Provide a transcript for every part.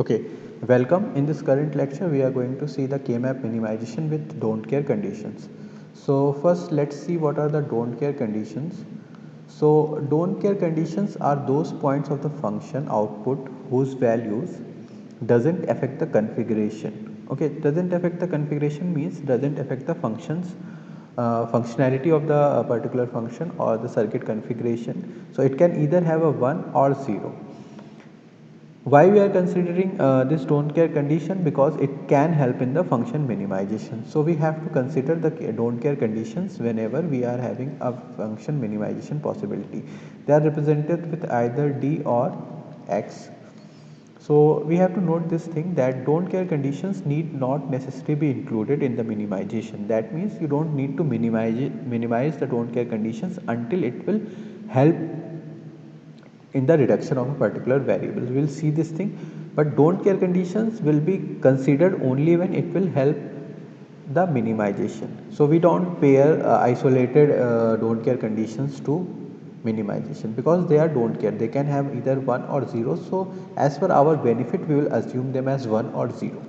Okay, welcome. In this current lecture, we are going to see the K-map minimization with don't care conditions. So first, let's see what are the don't care conditions. So don't care conditions are those points of the function output whose values doesn't affect the configuration. Okay, doesn't affect the configuration means doesn't affect the functionality of the particular function or the circuit configuration. So it can either have a 1 or 0. Why we are considering this don't care condition? Because it can help in the function minimization. So we have to consider the don't care conditions whenever we are having a function minimization possibility. They are represented with either d or x. So we have to note this thing that don't care conditions need not necessarily be included in the minimization. That means you don't need to minimize the don't care conditions until it will help in the reduction of a particular variable. We will see this thing, but don't care conditions will be considered only when it will help the minimization. So we don't pair isolated don't care conditions to minimization because they are don't care. They can have either 1 or 0. So as per our benefit, we will assume them as 1 or 0.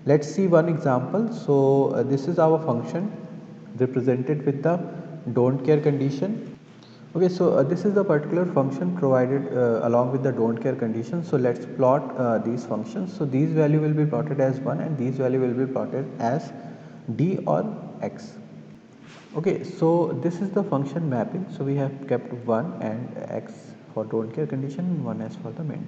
Let's see one example. So this is our function represented with the don't care condition. Okay, so this is the particular function provided along with the don't care condition. So let's plot these functions. So these value will be plotted as 1 and these value will be plotted as d or x. Okay, so this is the function mapping. So we have kept 1 and x for don't care condition, 1 as for the main.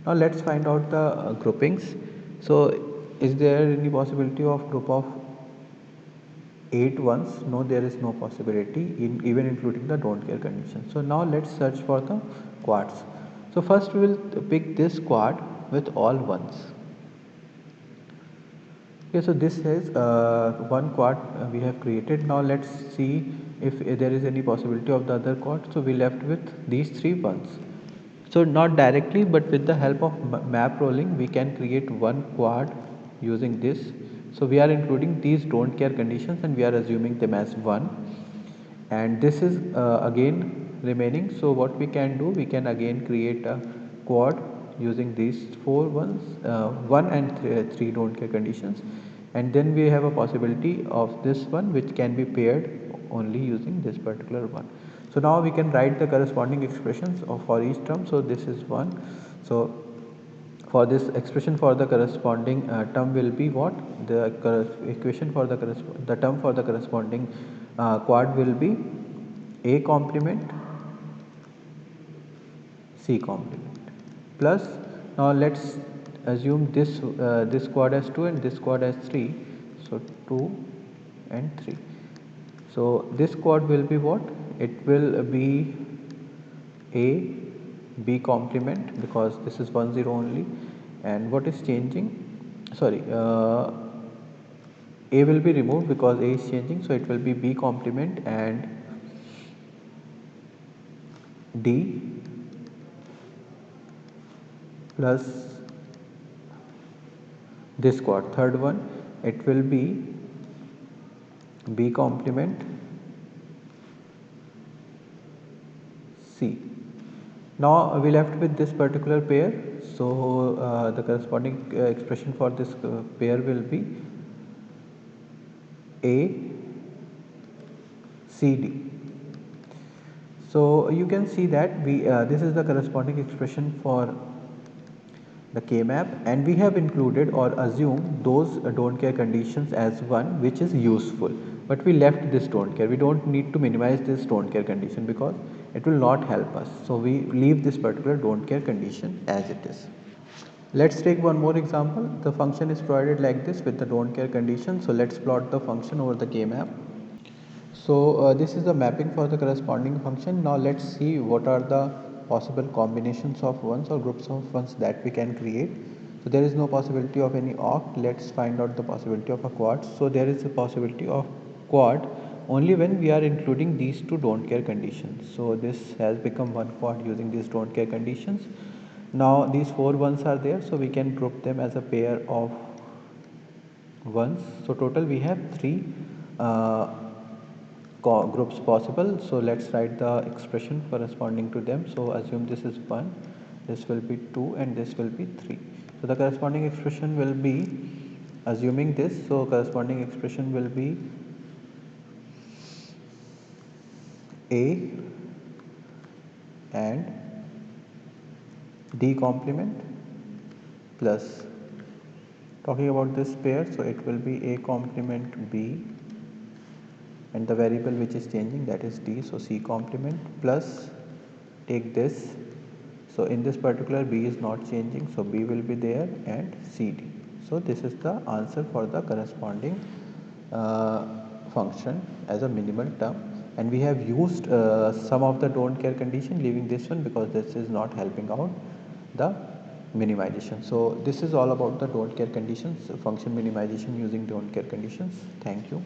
Now let's find out the groupings. So is there any possibility of group of 8 ones? No, there is no possibility in even including the don't care condition. So now let's search for the quads. So first we will pick this quad with all ones. Okay, so this is one quad we have created. Now let's see if there is any possibility of the other quad. So we left with these 3 ones. So not directly, but with the help of map rolling, we can create one quad using this. So we are including these don't care conditions and we are assuming them as 1. And this is again remaining. So what we can do, we can again create a quad using these 4 ones, 1 and 3 don't care conditions. And then we have a possibility of this one which can be paired only using this particular one. So now we can write the corresponding expressions for each term. So this is 1. So for this expression for the corresponding term will be what? The equation for the term for the corresponding quad will be a complement c complement plus, now let's assume this quad as 2 and this quad as 3. So 2 and 3. So this quad will be what? It will be a b complement because this is 1 0 only. And what is changing? Sorry, a will be removed because a is changing, so it will be b complement and d plus this quad. Third one, it will be b complement c. Now we left with this particular pair. So the corresponding expression for this pair will be a c d. So you can see that we this is the corresponding expression for the K-map, and we have included or assumed those don't care conditions as one which is useful, but we left this don't care. We don't need to minimize this don't care condition because it will not help us. So we leave this particular don't care condition as it is. Let's take one more example. The function is provided like this with the don't care condition. So let's plot the function over the K-map. So this is the mapping for the corresponding function. Now let's see what are the possible combinations of ones or groups of ones that we can create. So there is no possibility of any oct. Let's find out the possibility of a quad. So there is a possibility of quad only when we are including these two don't care conditions. So this has become one quad using these don't care conditions. Now these 4 ones are there, so we can group them as a pair of ones. So total we have 3 uh, groups possible. So let's write the expression corresponding to them. So assume this is 1, this will be 2 and this will be 3. So the corresponding expression will be, assuming this, so corresponding expression will be A and D complement plus, talking about this pair, so it will be A complement B and the variable which is changing, that is D, so C complement plus, take this, so in this particular B is not changing, so B will be there and CD. So this is the answer for the corresponding function as a minimal term, and we have used some of the don't care condition, leaving this one because this is not helping out the minimization. So this is all about the don't care conditions, function minimization using don't care conditions. Thank you.